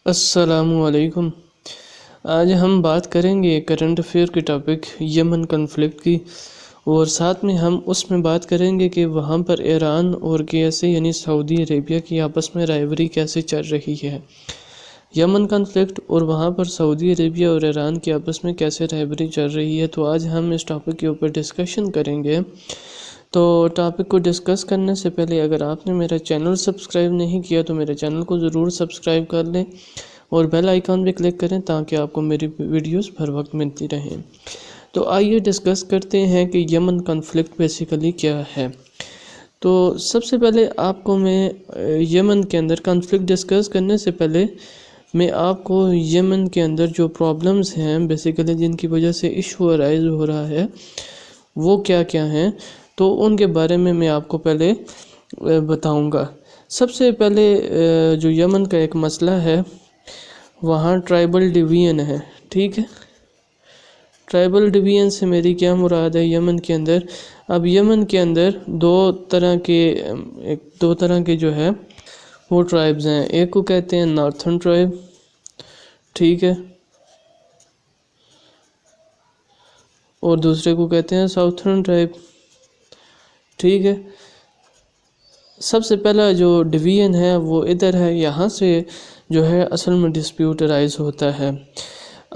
السلام علیکم۔ آج ہم بات کریں گے کرنٹ افیئر کے ٹاپک یمن کنفلکٹ کی، اور ساتھ میں ہم اس میں بات کریں گے کہ وہاں پر ایران اور کیسے یعنی سعودی عربیہ کی آپس میں رائیوری کیسے چل رہی ہے۔ یمن کنفلکٹ اور وہاں پر سعودی عربیہ اور ایران کی آپس میں کیسے رائیوری چل رہی ہے، تو آج ہم اس ٹاپک کے اوپر ڈسکشن کریں گے۔ تو ٹاپک کو ڈسکس کرنے سے پہلے اگر آپ نے میرا چینل سبسکرائب نہیں کیا تو میرے چینل کو ضرور سبسکرائب کر لیں اور بیل آئیکن پہ کلک کریں تاکہ آپ کو میری ویڈیوز ہر وقت ملتی رہیں۔ تو آئیے ڈسکس کرتے ہیں کہ یمن کنفلکٹ بیسیکلی کیا ہے۔ تو سب سے پہلے آپ کو میں یمن کے اندر کنفلکٹ ڈسکس کرنے سے پہلے میں آپ کو یمن کے اندر جو پرابلمز ہیں بیسیکلی جن کی وجہ سے ایشو ارائز ہو رہا ہے وہ کیا کیا ہیں، تو ان کے بارے میں آپ کو پہلے بتاؤں گا۔ سب سے پہلے جو یمن کا ایک مسئلہ ہے، وہاں ٹرائبل ڈویژن ہے، ٹھیک ہے۔ ٹرائبل ڈویژن سے میری کیا مراد ہے یمن کے اندر؟ اب یمن کے اندر دو طرح کے جو ہے وہ ٹرائبز ہیں۔ ایک کو کہتے ہیں نارتھن ٹرائب، ٹھیک ہے، اور دوسرے کو کہتے ہیں ساؤتھرن ٹرائب، ٹھیک ہے۔ سب سے پہلا جو ڈویژن ہے وہ ادھر ہے، یہاں سے جو ہے اصل میں ڈسپیوٹ رائز ہوتا ہے۔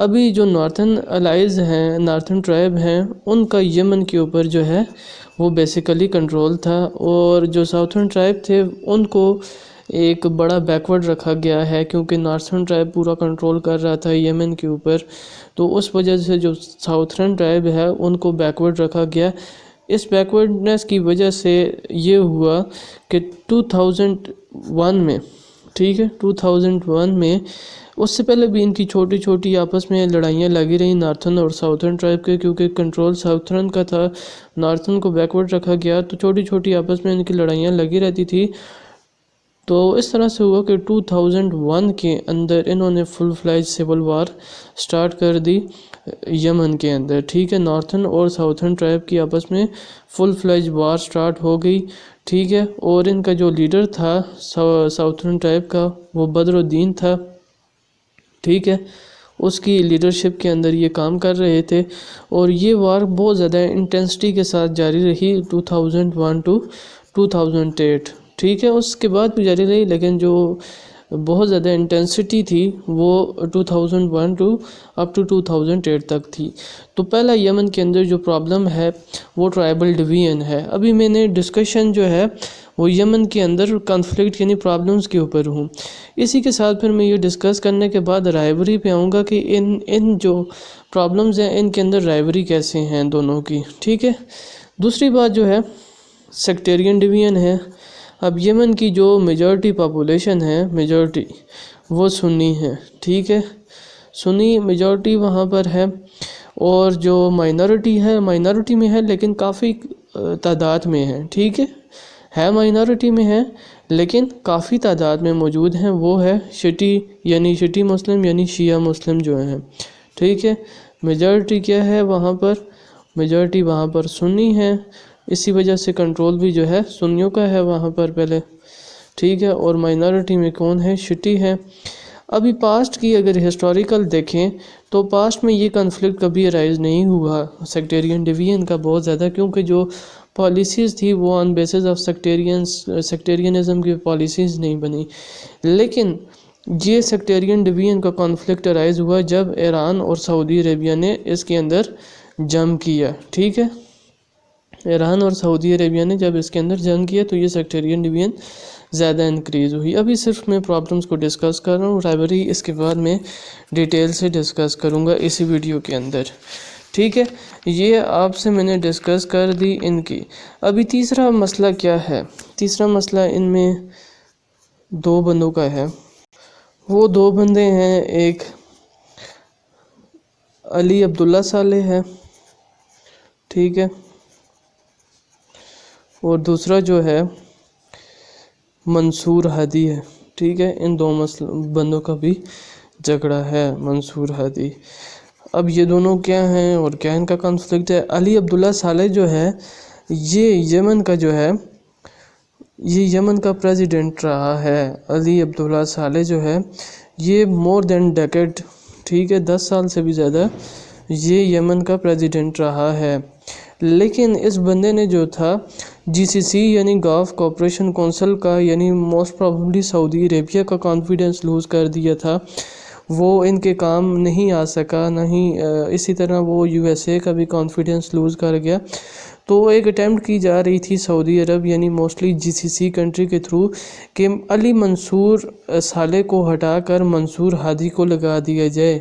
ابھی جو نارتھن الائز ہیں، نارتھن ٹرائب ہیں، ان کا یمن کے اوپر جو ہے وہ بیسیکلی کنٹرول تھا، اور جو ساؤتھرن ٹرائب تھے ان کو ایک بڑا بیکورڈ رکھا گیا ہے کیونکہ نارتھن ٹرائب پورا کنٹرول کر رہا تھا یمن کے اوپر، تو اس وجہ سے جو ساؤتھرن ٹرائب ہے ان کو بیکورڈ رکھا گیا۔ اس بیکورڈنس کی وجہ سے یہ ہوا کہ 2001 میں، ٹھیک ہے، 2001 میں، اس سے پہلے بھی ان کی چھوٹی چھوٹی آپس میں لڑائیاں لگی رہی نارتھن اور ساؤتھرن ٹرائب کے، کیونکہ کنٹرول ساؤتھرن کا تھا، نارتھن کو بیکورڈ رکھا گیا، تو چھوٹی چھوٹی آپس میں ان کی لڑائیاں لگی رہتی تھی۔ تو اس طرح سے ہوا کہ 2001 کے اندر انہوں نے فل فلیج سول وار سٹارٹ کر دی یمن کے اندر، ٹھیک ہے۔ نارتھن اور ساؤتھرن ٹرائب کی آپس میں فل فلیج وار سٹارٹ ہو گئی، ٹھیک ہے، اور ان کا جو لیڈر تھا ساؤتھرن ٹرائب کا وہ بدر الدین تھا، ٹھیک ہے۔ اس کی لیڈرشپ کے اندر یہ کام کر رہے تھے، اور یہ وار بہت زیادہ انٹینسٹی کے ساتھ جاری رہی 2001 to 2008، ٹھیک ہے۔ اس کے بعد بھی جاری رہی، لیکن جو بہت زیادہ انٹینسٹی تھی وہ 2001 to up to 2008 تک تھی۔ تو پہلا یمن کے اندر جو پرابلم ہے وہ ٹرائبل ڈویژن ہے۔ ابھی میں نے ڈسکشن جو ہے وہ یمن کے اندر کنفلکٹ یعنی پرابلمز کے اوپر ہوں۔ اسی کے ساتھ پھر میں یہ ڈسکس کرنے کے بعد رائیوری پہ آؤں گا کہ ان جو پرابلمز ہیں ان کے اندر رائیوری کیسے ہیں دونوں کی، ٹھیک ہے۔ دوسری بات جو ہے سیکٹیرین ڈویژن ہے۔ اب یمن کی جو میجورٹی پاپولیشن ہے، میجورٹی وہ سنی ہے، ٹھیک ہے، سنی میجورٹی وہاں پر ہے، اور جو مائنورٹی ہے مائنورٹی میں ہے لیکن کافی تعداد میں ہے، ٹھیک ہے مائنورٹی میں ہے لیکن کافی تعداد میں موجود ہیں، وہ ہے شیعہ مسلم یعنی شیعہ مسلم جو ہیں، ٹھیک ہے۔ میجورٹی کیا ہے وہاں پر؟ میجورٹی وہاں پر سنی ہے، اسی وجہ سے کنٹرول بھی جو ہے سنیوں کا ہے وہاں پر پہلے، ٹھیک ہے، اور مائنورٹی میں کون ہے؟ شیعہ ہے۔ ابھی پاسٹ کی اگر ہسٹوریکل دیکھیں تو پاسٹ میں یہ کنفلکٹ کبھی ارائز نہیں ہوا سیکٹیرین ڈویژن کا بہت زیادہ، کیونکہ جو پالیسیز تھی وہ آن بیسز آف سیکٹیرینزم کی پالیسیز نہیں بنی۔ لیکن یہ سیکٹیرین ڈویژن کا کنفلکٹ ارائز ہوا جب ایران اور سعودی عربیہ نے اس کے اندر جنگ کیا، ٹھیک ہے۔ ایران اور سعودی عربیہ نے جب اس کے اندر جنگ کیا تو یہ سیکٹیرین ڈویژن زیادہ انکریز ہوئی۔ ابھی صرف میں پرابلمز کو ڈسکس کر رہا ہوں، رائیوری اس کے بعد میں ڈیٹیل سے ڈسکس کروں گا اسی ویڈیو کے اندر، ٹھیک ہے۔ یہ آپ سے میں نے ڈسکس کر دی ان کی۔ ابھی تیسرا مسئلہ کیا ہے؟ تیسرا مسئلہ ان میں دو بندوں کا ہے۔ وہ دو بندے ہیں، ایک علی عبداللہ صالح ہے، ٹھیک ہے، اور دوسرا جو ہے منصور ہادی ہے، ٹھیک ہے۔ ان دو بندوں کا بھی جھگڑا ہے، منصور ہادی۔ اب یہ دونوں کیا ہیں اور کیا ان کا کنفلکٹ ہے؟ علی عبداللہ صالح جو ہے یہ یمن کا جو ہے یہ یمن کا پریزیڈنٹ رہا ہے علی عبداللہ صالح جو ہے، یہ مور دین ڈیکیڈ، ٹھیک ہے، 10 سال سے بھی زیادہ یہ یمن کا پریزیڈنٹ رہا ہے۔ لیکن اس بندے نے جو تھا جی سی سی یعنی گلف کوآپریشن کونسل کا، یعنی موسٹ پروبیبلی سعودی عربیہ کا کانفیڈنس لوز کر دیا تھا، وہ ان کے کام نہیں آ سکا، نہ ہی اسی طرح وہ یو ایس اے کا بھی کانفیڈنس لوز کر گیا۔ تو ایک اٹیمپٹ کی جا رہی تھی سعودی عرب یعنی موسٹلی جی سی سی کنٹری کے تھرو کہ علی منصور صالح کو ہٹا کر منصور ہادی کو لگا دیا جائے۔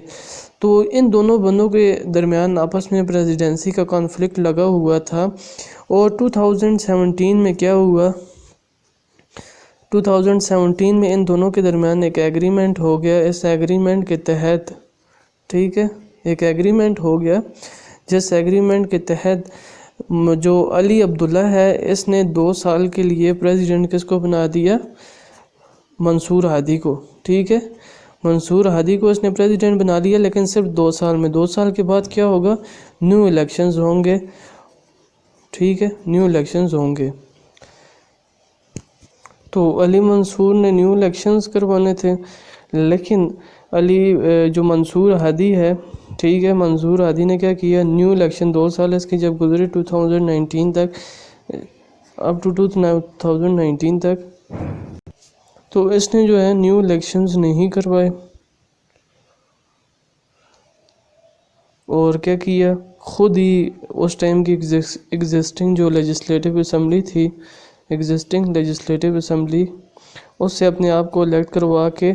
تو ان دونوں بندوں کے درمیان آپس میں پریزیڈنسی کا کانفلکٹ لگا ہوا تھا، اور 2017 میں کیا ہوا، 2017 میں ان دونوں کے درمیان ایک ایگریمنٹ ہو گیا۔ اس ایگریمنٹ کے تحت، ٹھیک ہے، ایک ایگریمنٹ ہو گیا جس ایگریمنٹ کے تحت جو علی عبداللہ ہے اس نے 2 سال کے لیے پریزیڈنٹ کس کو بنا دیا، منصور ہادی کو، ٹھیک ہے، منصور ہادی کو اس نے پریزیڈنٹ بنا لیا، لیکن صرف 2 سال میں۔ 2 سال کے بعد کیا ہوگا، نیو الیکشنز ہوں گے، ٹھیک ہے، نیو الیکشنز ہوں گے۔ تو علی منصور نے نیو الیکشنز کروانے تھے، لیکن جو منصور ہادی ہے، ٹھیک ہے، منصور ہادی نے کیا کیا، نیو الیکشن 2 سال اس کی جب گزرے 2019 تک، اپ ٹو 2019 تک، تو اس نے جو ہے نیو الیکشنز نہیں کروائے، اور کیا کیا، خود ہی اس ٹائم کی ایگزسٹنگ جو لیجسلیٹو اسمبلی تھی، ایگزسٹنگ لیجسلیٹو اسمبلی، اس سے اپنے آپ کو الیکٹ کروا کے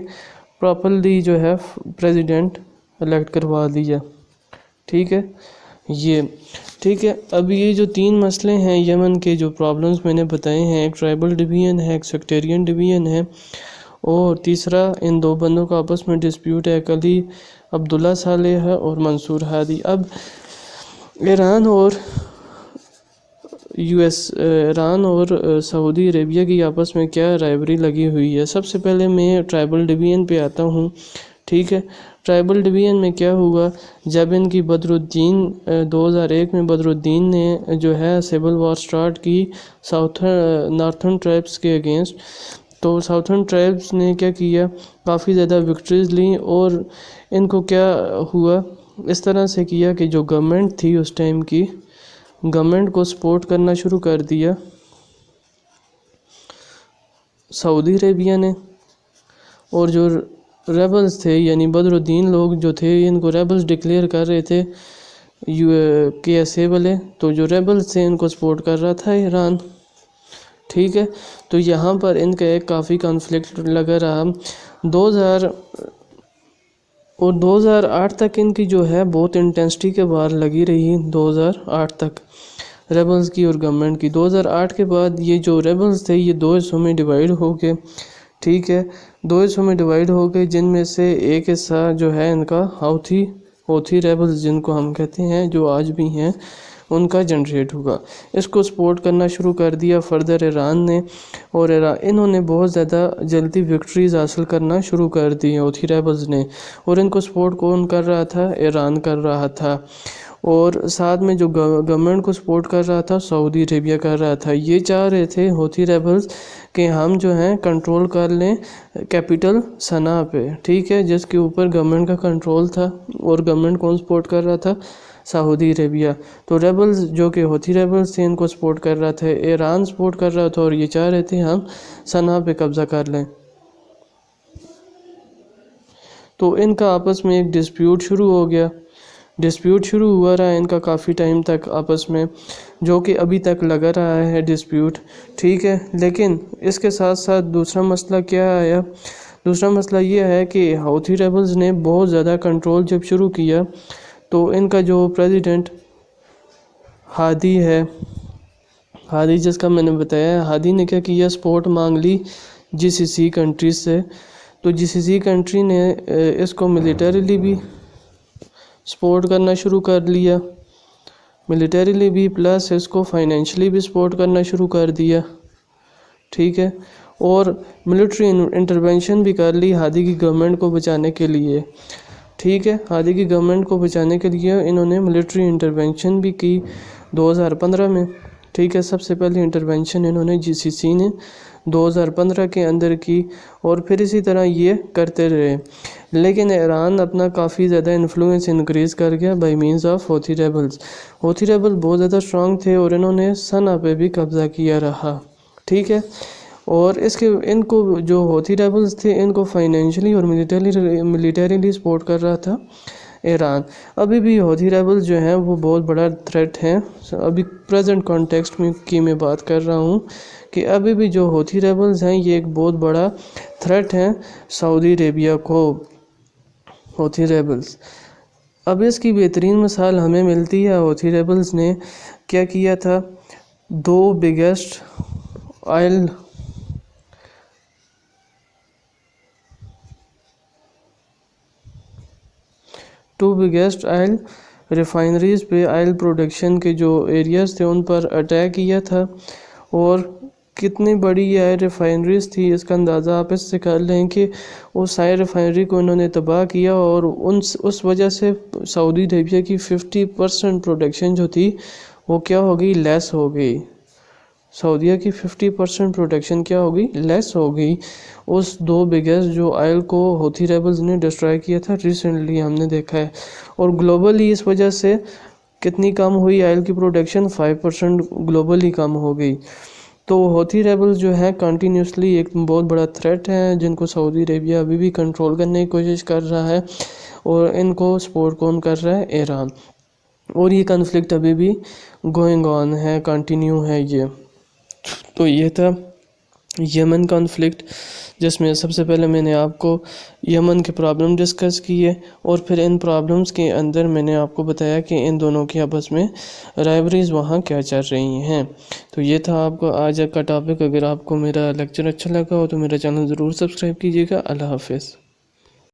پراپرلی جو ہے پریزیڈنٹ الیکٹ کروا دیا، ٹھیک ہے، یہ ٹھیک ہے۔ اب یہ جو 3 مسئلے ہیں یمن کے، جو پرابلمز میں نے بتائے ہیں، ایک ٹرائبل ڈویژن ہے، ایک سیکٹیرین ڈویژن ہے، اور تیسرا ان 2 بندوں کا آپس میں ڈسپیوٹ ہے، علی عبداللہ صالح ہے اور منصور ہادی۔ اب ایران اور ایران اور سعودی عربیہ کی آپس میں کیا رائیوری لگی ہوئی ہے۔ سب سے پہلے میں ٹرائبل ڈویژن پہ آتا ہوں، ٹھیک ہے۔ ٹرائبل ڈویژن میں کیا ہوا، جب ان کی بدر الدین 2001 میں بدر الدین نے جو ہے سول وار سٹارٹ کی نارتھرن ٹرائبس کے اگینسٹ، تو ساؤتھرن ٹرائبس نے کیا کیا، کافی زیادہ وکٹریز لیں، اور ان کو کیا ہوا، اس طرح سے کیا کہ جو گورنمنٹ تھی اس ٹائم کی، گورنمنٹ کو سپورٹ کرنا شروع کر دیا سعودی عربیہ نے، اور جو ریبلز تھے یعنی بدر الدین لوگ جو تھے ان کو ریبلز ڈکلیئر کر رہے تھے کے ایس اے والے، تو جو ریبلز تھے ان کو سپورٹ کر رہا تھا ایران، ٹھیک ہے۔ تو یہاں پر ان کا ایک کافی کانفلکٹ لگا رہا، 2008 تک ان کی جو ہے بہت انٹینسٹی کے بار لگی رہی، 2008 تک ریبلز کی اور گورنمنٹ کی۔ 2008 کے بعد یہ جو ریبلز تھے یہ 2 حصوں میں ڈیوائیڈ ہو گئے، ٹھیک ہے، 2 حصوں میں ڈیوائیڈ ہو گئے، جن میں سے ایک حصہ جو ہے ان کا ہوتھی ریبلز جن کو ہم کہتے ہیں، جو آج بھی ہیں، ان کا جنریٹ ہوگا۔ اس کو سپورٹ کرنا شروع کر دیا فردر ایران نے، اور انہوں نے بہت زیادہ جلدی وکٹریز حاصل کرنا شروع کر دی ہوتھی ریبلز نے، اور ان کو سپورٹ کون کر رہا تھا، ایران کر رہا تھا، اور ساتھ میں جو گورنمنٹ کو سپورٹ کر رہا تھا سعودی عربیہ کر رہا تھا۔ یہ چاہ رہے تھے ہوتھی ریبلز کہ ہم جو ہیں کنٹرول کر لیں کیپٹل صنعاء پہ، ٹھیک ہے، جس کے اوپر گورنمنٹ کا کنٹرول تھا، اور گورنمنٹ کون سپورٹ کر رہا تھا، سعودی عربیہ۔ تو ریبلز جو کہ ہوتھی ریبلز تھے ان کو سپورٹ کر رہا تھا، ایران سپورٹ کر رہا تھا، اور یہ چاہ رہے تھے ہم صنعاء پہ قبضہ کر لیں۔ تو ان کا آپس میں ایک ڈسپیوٹ شروع ہو گیا، ڈسپیوٹ شروع ہوا رہا ان کا کافی ٹائم تک آپس میں، جو کہ ابھی تک لگا رہا ہے ڈسپیوٹ، ٹھیک ہے۔ لیکن اس کے ساتھ ساتھ دوسرا مسئلہ کیا آیا، دوسرا مسئلہ یہ ہے کہ ہوتھی ریبلز نے بہت زیادہ کنٹرول جب شروع کیا، تو ان کا جو پریزیڈنٹ ہادی ہے، ہادی جس کا میں نے بتایا، ہادی نے کیا کیا، سپورٹ مانگ لی جی سی سی کنٹریز سے، تو جی سی سی کنٹری نے اس کو ملیٹریلی بھی سپورٹ کرنا شروع کر لیا، ملیٹریلی بھی، پلس اس کو فائنینشلی بھی سپورٹ کرنا شروع کر دیا، ٹھیک ہے، اور ملٹری انٹرونشن بھی کر لی ہادی کی گورنمنٹ کو بچانے کے لیے، ٹھیک ہے، ہادی کی گورنمنٹ کو بچانے کے لیے انہوں نے ملٹری انٹرونشن بھی کی 2015 میں، ٹھیک ہے۔ سب سے پہلے انٹرونشن انہوں نے جی سی سی نے 2015 کے اندر کی، اور پھر اسی طرح یہ کرتے رہے، لیکن ایران اپنا کافی زیادہ انفلوئنس انکریز کر گیا by means of Houthi rebels. Houthi rebel بہت زیادہ اسٹرانگ تھے اور انہوں نے صنعا پہ بھی قبضہ کیا رہا، ٹھیک ہے۔ اور ان کو جو ہوتھی ریبلز تھے ان کو فائنینشلی اور ملیٹریلی سپورٹ کر رہا تھا ایران۔ ابھی بھی ہوتھی ریبلز جو ہیں وہ بہت بڑا تھریٹ ہیں۔ ابھی پریزنٹ کانٹیکسٹ میں بات کر رہا ہوں کہ ابھی بھی جو ہوتھی ریبلز ہیں یہ ایک بہت بڑا تھریٹ ہیں سعودی عربیہ کو، ہوتھی ریبلز۔ اب اس کی بہترین مثال ہمیں ملتی ہے ہوتھی ریبلز نے کیا کیا تھا، دو بگیسٹ آئل ریفائنریز پہ، آئل پروڈکشن کے جو ایریاز تھے ان پر اٹیک کیا تھا، اور کتنی بڑی یہ آئل ریفائنریز تھی اس کا اندازہ آپ اس سے کر لیں کہ اس آئل ریفائنری کو انہوں نے تباہ کیا، اور اس وجہ سے سعودی عربیہ کی 50% پروڈکشن جو تھی وہ کیا ہو گئی، لیس ہو گئی۔ سعودیہ کی 50% پروڈکشن کیا ہوگی، لیس ہو گئی، اس دو بگیسٹ جو آئل کو ہوتھی ریبلز نے ڈسٹرائے کیا تھا ریسنٹلی ہم نے دیکھا ہے۔ اور گلوبلی اس وجہ سے کتنی کم ہوئی آئل کی پروڈکشن، 5% گلوبلی کم ہو گئی۔ تو ہوتھی ریبلز جو ہے کنٹینیوسلی ایک بہت بڑا تھریٹ ہے جن کو سعودی عربیہ ابھی بھی کنٹرول کرنے کی کوشش کر رہا ہے، اور ان کو سپورٹ کون کر رہا ہے، ایران۔ اور یہ کنفلکٹ ابھی بھی گوئنگ آن ہے، کنٹینیو ہے یہ۔ تو یہ تھا یمن کانفلکٹ، جس میں سب سے پہلے میں نے آپ کو یمن کے پرابلم ڈسکس کیے، اور پھر ان پرابلمز کے اندر میں نے آپ کو بتایا کہ ان دونوں کے آپس میں رائیوریز وہاں کیا چل رہی ہیں۔ تو یہ تھا آپ کو آج کا ٹاپک۔ اگر آپ کو میرا لیکچر اچھا لگا ہو تو میرا چینل ضرور سبسکرائب کیجیے گا۔ اللہ حافظ۔